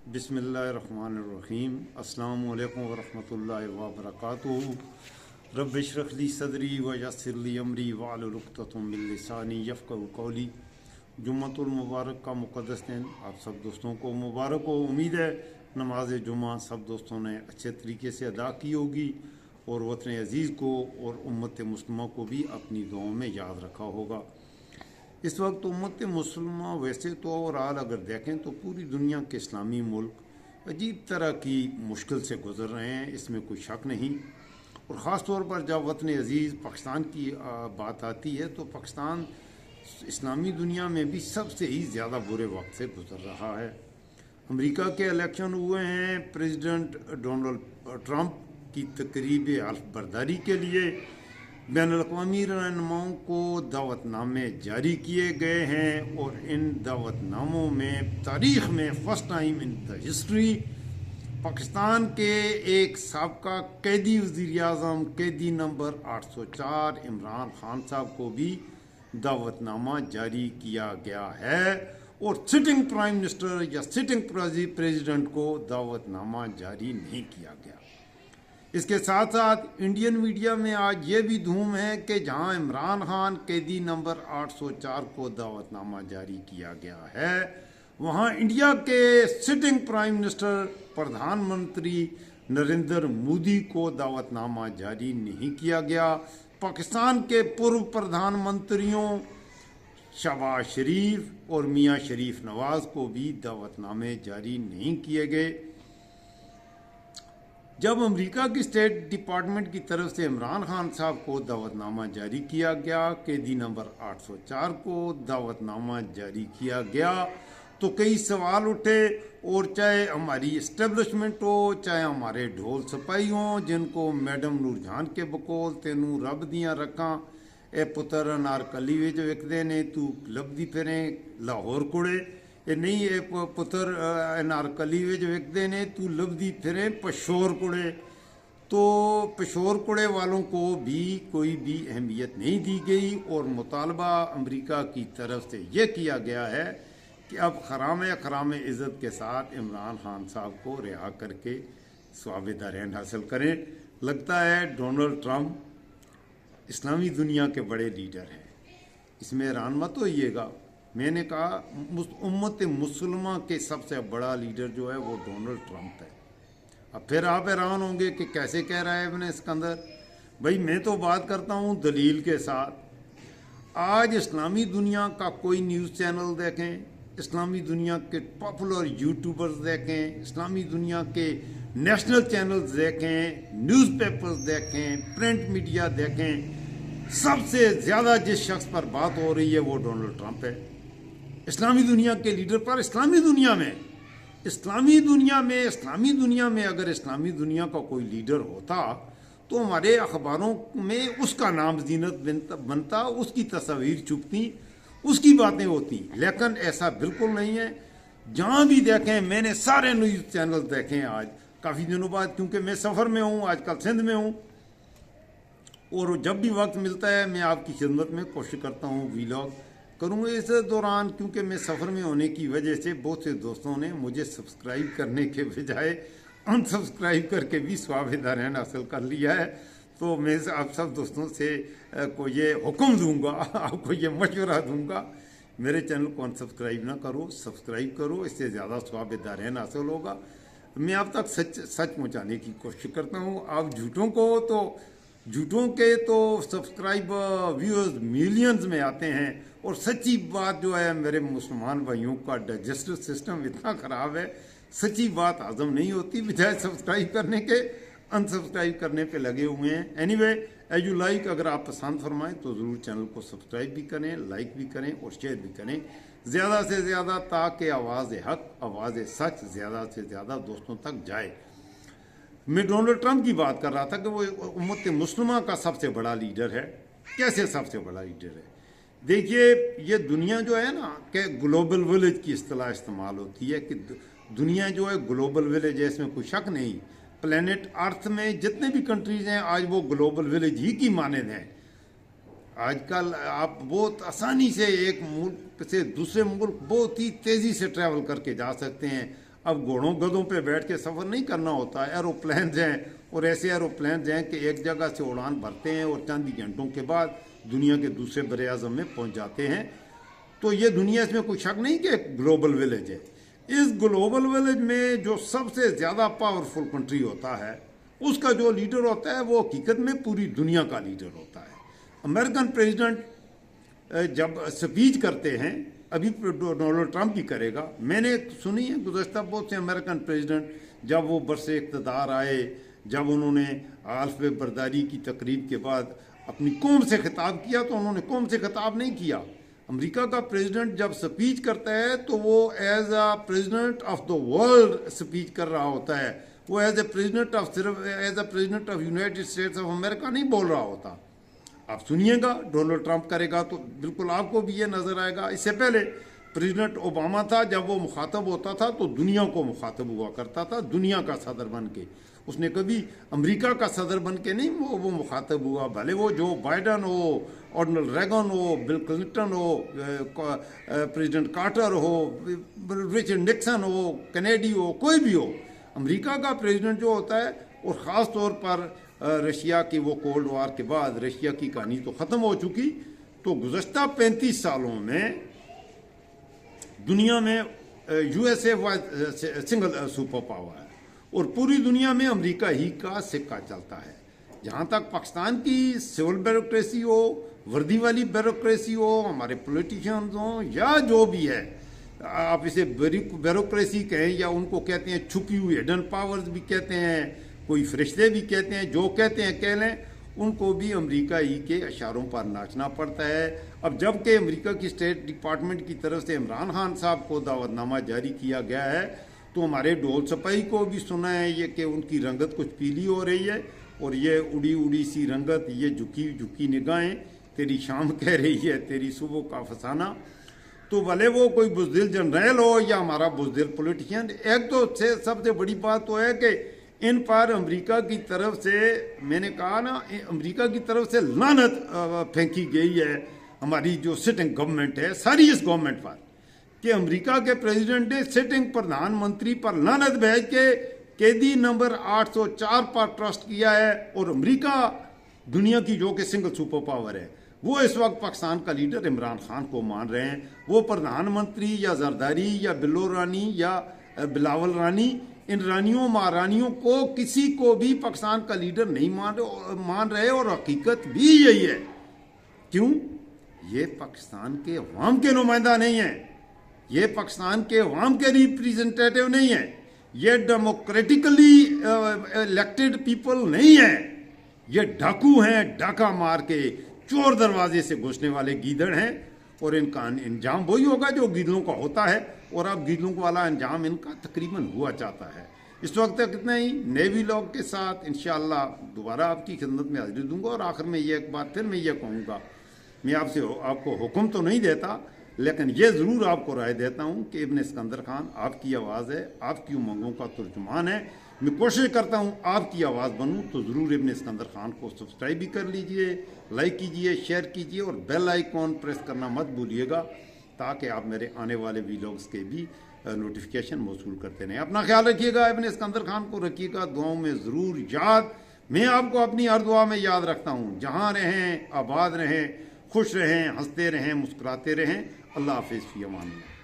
बिस्मिल्लाहिर्रहमानिर्रहीम। अस्सलाम वालेकुम वरहमतुल्लाहि वबरकातुहू। रब्बि इश्रह ली सदरी व यस्सिर ली अमरी वाहलुल उक़दतम मिन लिसानी यफ़क़हू क़ौली। जुम्मतुल मुबारक का मुक़द्दस दिन आप सब दोस्तों को मुबारक हो। उम्मीद है नमाज जुम्मा सब दोस्तों ने अच्छे तरीके से अदा की होगी और वतन अज़ीज़ को और उम्मत मुस्लिमा को भी अपनी दुआओं में याद रखा होगा। इस वक्त उम्मत मुसलमा वैसे तो ओवरऑल अगर देखें तो पूरी दुनिया के इस्लामी मुल्क अजीब तरह की मुश्किल से गुजर रहे हैं, इसमें कोई शक नहीं। और ख़ास तौर पर जब वतन अज़ीज़ पाकिस्तान की बात आती है तो पाकिस्तान इस्लामी दुनिया में भी सबसे ही ज़्यादा बुरे वक्त से गुजर रहा है। अमेरिका के इलेक्शन हुए हैं, प्रेसिडेंट डोनाल्ड ट्रंप की तकरीब हल्फ बर्दारी के लिए बैनुल-अक़वामी रहनुमाओं को दावतनामे जारी किए गए हैं और इन दावतनामों में तारीख़ में first time in the history Pakistan के एक साबका कैदी वज़ीर-ए-आज़म कैदी नंबर 804 इमरान खान साहब को भी दावतनामा जारी किया गया है और सिटिंग प्राइम मिनिस्टर या सिटिंग प्रेसिडेंट को दावतनामा जारी नहीं किया गया। इसके साथ साथ इंडियन मीडिया में आज ये भी धूम है कि जहां इमरान खान कैदी नंबर 804 को दावतनामा जारी किया गया है, वहां इंडिया के सिटिंग प्राइम मिनिस्टर प्रधानमंत्री नरेंद्र मोदी को दावतनामा जारी नहीं किया गया। पाकिस्तान के पूर्व प्रधानमंत्रियों शहबाज शरीफ और मियां शरीफ नवाज को भी दावतनामे जारी नहीं किए गए। जब अमेरिका की स्टेट डिपार्टमेंट की तरफ से इमरान खान साहब को दावतनामा जारी किया गया, कैदी नंबर 804 को दावतनामा जारी किया गया, तो कई सवाल उठे। और चाहे हमारी इस्टेब्लिशमेंट हो, चाहे हमारे ढोल सिपाही हों, जिनको मैडम नूरजहान के बकोल तेनू रब दियाँ रखा ए पुत्र अनारकली विच विकदे ने तू लभदी फिरें लाहौर कुड़े, ये नहीं ये पुत्र अनारकली विच विकदे ने तू लभदी फिरे पशोर कुड़े। तो पशोर कुड़े वालों को भी कोई भी अहमियत नहीं दी गई और मुतालबा अमेरिका की तरफ से ये किया गया है कि अब खराम इज़्ज़त के साथ इमरान खान साहब को रिहा करके स्वाब-ए-दारैन हासिल करें। लगता है डोनाल्ड ट्रंप इस्लामी दुनिया के बड़े लीडर हैं, इसमें हैरान मत होइएगा। मैंने कहा उम्मत मुसलमा के सबसे बड़ा लीडर जो है वो डोनाल्ड ट्रंप है। अब फिर आप हैरान होंगे कि कैसे कह रहा है इब्न सिकंदर। भाई मैं तो बात करता हूँ दलील के साथ। आज इस्लामी दुनिया का कोई न्यूज़ चैनल देखें, इस्लामी दुनिया के पॉपुलर यूट्यूबर्स देखें, इस्लामी दुनिया के नेशनल चैनल्स देखें, न्यूज़पेपर्स देखें, प्रिंट मीडिया देखें, सबसे ज़्यादा जिस शख्स पर बात हो रही है वो डोनाल्ड ट्रंप है। इस्लामी दुनिया के लीडर पर इस्लामी दुनिया में अगर इस्लामी दुनिया का कोई लीडर होता तो हमारे अखबारों में उसका नाम ज़ीनत बनता, उसकी तस्वीर छुपती, उसकी बातें होती। लेकिन ऐसा बिल्कुल नहीं है। जहाँ भी देखें, मैंने सारे न्यूज़ चैनल देखें आज काफ़ी दिनों बाद, क्योंकि मैं सफ़र में हूँ, आजकल सिंध में हूँ, और जब भी वक्त मिलता है मैं आपकी खिदमत में कोशिश करता हूँ वीलॉग करूँगा इस दौरान। क्योंकि मैं सफ़र में होने की वजह से बहुत से दोस्तों ने मुझे सब्सक्राइब करने के बजाय अनसब्सक्राइब करके भी स्वाब-ए-दारैन हासिल कर लिया है। तो मैं आप सब दोस्तों से को ये हुक्म दूंगा, आपको ये मशवरा दूंगा, मेरे चैनल को अनसब्सक्राइब ना करो, सब्सक्राइब करो, इससे ज़्यादा स्वाब-ए-दारैन हासिल होगा। मैं आप तक सच पहुँचाने की कोशिश करता हूँ। आप झूठों के तो सब्सक्राइब व्यूअर्स मिलियंस में आते हैं, और सच्ची बात जो है मेरे मुसलमान भाइयों का डाइजेस्टिव सिस्टम इतना ख़राब है, सच्ची बात हजम नहीं होती, बजाय सब्सक्राइब करने के अनसब्सक्राइब करने पे लगे हुए हैं। एनीवे एज यू लाइक, अगर आप पसंद फरमाएं तो ज़रूर चैनल को सब्सक्राइब भी करें, लाइक भी करें और शेयर भी करें ज़्यादा से ज़्यादा, ताकि आवाज़ हक, आवाज़ सच ज़्यादा से ज़्यादा दोस्तों तक जाए। मैं डोनाल्ड ट्रंप की बात कर रहा था कि वो उम्मत मुस्लिमा का सबसे बड़ा लीडर है। कैसे सबसे बड़ा लीडर है? देखिए, ये दुनिया जो है ना कि ग्लोबल विलेज की इस्तेलाह इस्तेमाल होती है कि दुनिया जो है ग्लोबल विलेज है, इसमें कोई शक नहीं। प्लेनेट अर्थ में जितने भी कंट्रीज़ हैं आज वो ग्लोबल विलेज ही की मानद हैं। आजकल आप बहुत आसानी से एक मुल्क से दूसरे मुल्क बहुत ही तेज़ी से ट्रैवल करके जा सकते हैं। اب گھوڑوں گدھوں پہ بیٹھ کے سفر نہیں کرنا ہوتا، ایروپلینز ہیں، اور ایسے ایروپلینز ہیں کہ ایک جگہ سے اڑان بھرتے ہیں اور چند ہی گھنٹوں کے بعد دنیا کے دوسرے بر اعظم میں پہنچ جاتے ہیں۔ تو یہ دنیا، اس میں کوئی شک نہیں کہ ایک گلوبل ولیج ہے۔ اس گلوبل ولیج میں جو سب سے زیادہ پاورفل کنٹری ہوتا ہے، اس کا جو لیڈر ہوتا ہے وہ حقیقت میں پوری دنیا کا لیڈر ہوتا ہے۔ امریکن پریزیڈنٹ جب سپیچ کرتے ہیں، ابھی ڈونلڈ ٹرمپ بھی کرے گا، میں نے سنی ہے گزشتہ بہت سے امریکن پریزیڈنٹ جب وہ برس اقتدار آئے، جب انہوں نے حلف برداری کی تقریب کے بعد اپنی قوم سے خطاب کیا، تو انہوں نے قوم سے خطاب نہیں کیا۔ امریکہ کا پریزیڈنٹ جب سپیچ کرتا ہے تو وہ as a president of the world speech کر رہا ہوتا ہے، وہ as a president of United States of America نہیں بول رہا ہوتا۔ آپ سنیے گا، ڈونلڈ ٹرمپ کرے گا تو بالکل آپ کو بھی یہ نظر آئے گا۔ اس سے پہلے پریزیڈنٹ اوباما تھا، جب وہ مخاطب ہوتا تھا تو دنیا کو مخاطب ہوا کرتا تھا، دنیا کا صدر بن کے۔ اس نے کبھی امریکہ کا صدر بن کے نہیں وہ مخاطب ہوا، بھلے وہ جو بائیڈن ہو، رونلڈ ریگن ہو، بل کلنٹن ہو، پریزیڈنٹ کارٹر ہو، رچرڈ نکسن ہو، کینیڈی ہو، کوئی بھی ہو، امریکہ کا پریزیڈنٹ جو ہوتا ہے، اور خاص طور پر رشیا کی وہ کولڈ وار کے بعد رشیا کی کہانی تو ختم ہو چکی، تو گزشتہ 35 سالوں میں دنیا میں U S a single super power ہے، اور پوری دنیا میں امریکہ ہی کا سکہ چلتا ہے۔ جہاں تک پاکستان کی سول بیوروکریسی ہو، وردی والی بیوروکریسی ہو، ہمارے پولیٹیشینز ہوں یا جو بھی ہے، آپ اسے بیوروکریسی کہیں یا ان کو کہتے ہیں چھپی ہوئی ہڈن پاورز بھی کہتے ہیں، کوئی فرشتے بھی کہتے ہیں، جو کہتے ہیں کہہ لیں، ان کو بھی امریکہ ہی کے اشاروں پر ناچنا پڑتا ہے۔ اب جب کہ امریکہ کی اسٹیٹ ڈپارٹمنٹ کی طرف سے عمران خان صاحب کو دعوت نامہ جاری کیا گیا ہے، تو ہمارے ڈول سپاہی کو بھی سنا ہے یہ کہ ان کی رنگت کچھ پیلی ہو رہی ہے، اور یہ اڑی اڑی سی رنگت، یہ جھکی جھکی نگاہیں، تیری شام کہہ رہی ہے تیری صبح کا فسانہ۔ تو بھلے وہ کوئی بزدل جنرل ہو یا ہمارا بزدل پولیٹیشین، ایک تو سب سے بڑی بات تو ہے کہ ان پر امریکہ کی طرف سے، میں نے کہا نا، امریکہ کی طرف سے لعنت پھینکی گئی ہے ہماری جو سٹنگ گورنمنٹ ہے، ساری اس گورنمنٹ پر، کہ امریکہ کے پریزیڈنٹ نے سٹنگ پردھان منتری پر لعنت بھیج کے قیدی نمبر 804 پر ٹرسٹ کیا ہے، اور امریکہ دنیا کی جو کہ سنگل سپر پاور ہے، وہ اس وقت پاکستان کا لیڈر عمران خان کو مان رہے ہیں۔ وہ پردھان منتری یا زرداری یا بلو رانی یا بلاول رانی، ان رانیوں مہارانیوں کو کسی کو بھی پاکستان کا لیڈر نہیں مان رہے، اور حقیقت بھی یہی ہے۔ کیوں؟ یہ پاکستان کے عوام کے نمائندہ نہیں ہیں، یہ پاکستان کے عوام کے ریپریزنٹیٹیو نہیں ہیں، یہ ڈیموکریٹکلی الیکٹڈ پیپل نہیں ہیں، یہ ڈاکو ہیں، ڈاکہ مار کے چور دروازے سے گھسنے والے گیدڑ ہیں، اور ان کا انجام وہی ہوگا جو گیدڑوں کا ہوتا ہے، اور اب گیدڑوں والا انجام ان کا تقریباً ہوا چاہتا ہے۔ اس وقت تک اتنا ہی، نیوی لاگ کے ساتھ انشاءاللہ دوبارہ آپ کی خدمت میں حاضری دوں گا۔ اور آخر میں یہ ایک بات پھر میں یہ کہوں گا، میں آپ کو حکم تو نہیں دیتا، لیکن یہ ضرور آپ کو رائے دیتا ہوں کہ ابن اسکندر خان آپ کی آواز ہے، آپ کی امنگوں کا ترجمان ہے۔ میں کوشش کرتا ہوں آپ کی آواز بنوں، تو ضرور ابن اسکندر خان کو سبسکرائب بھی کر لیجئے، لائک کیجئے، شیئر کیجئے، اور بیل آئیکن پریس کرنا مت بھولیے گا، تاکہ آپ میرے آنے والے ویڈیوز کے بھی نوٹیفیکیشن موصول کرتے رہیں۔ اپنا خیال رکھیے گا، ابن اسکندر خان کو رکھیے گا دعاؤں میں ضرور یاد۔ میں آپ کو اپنی ہر دعا میں یاد رکھتا ہوں۔ جہاں رہیں، آباد رہیں، خوش رہیں، ہنستے رہیں، مسکراتے رہیں۔ اللہ حافظ، فی امان اللہ۔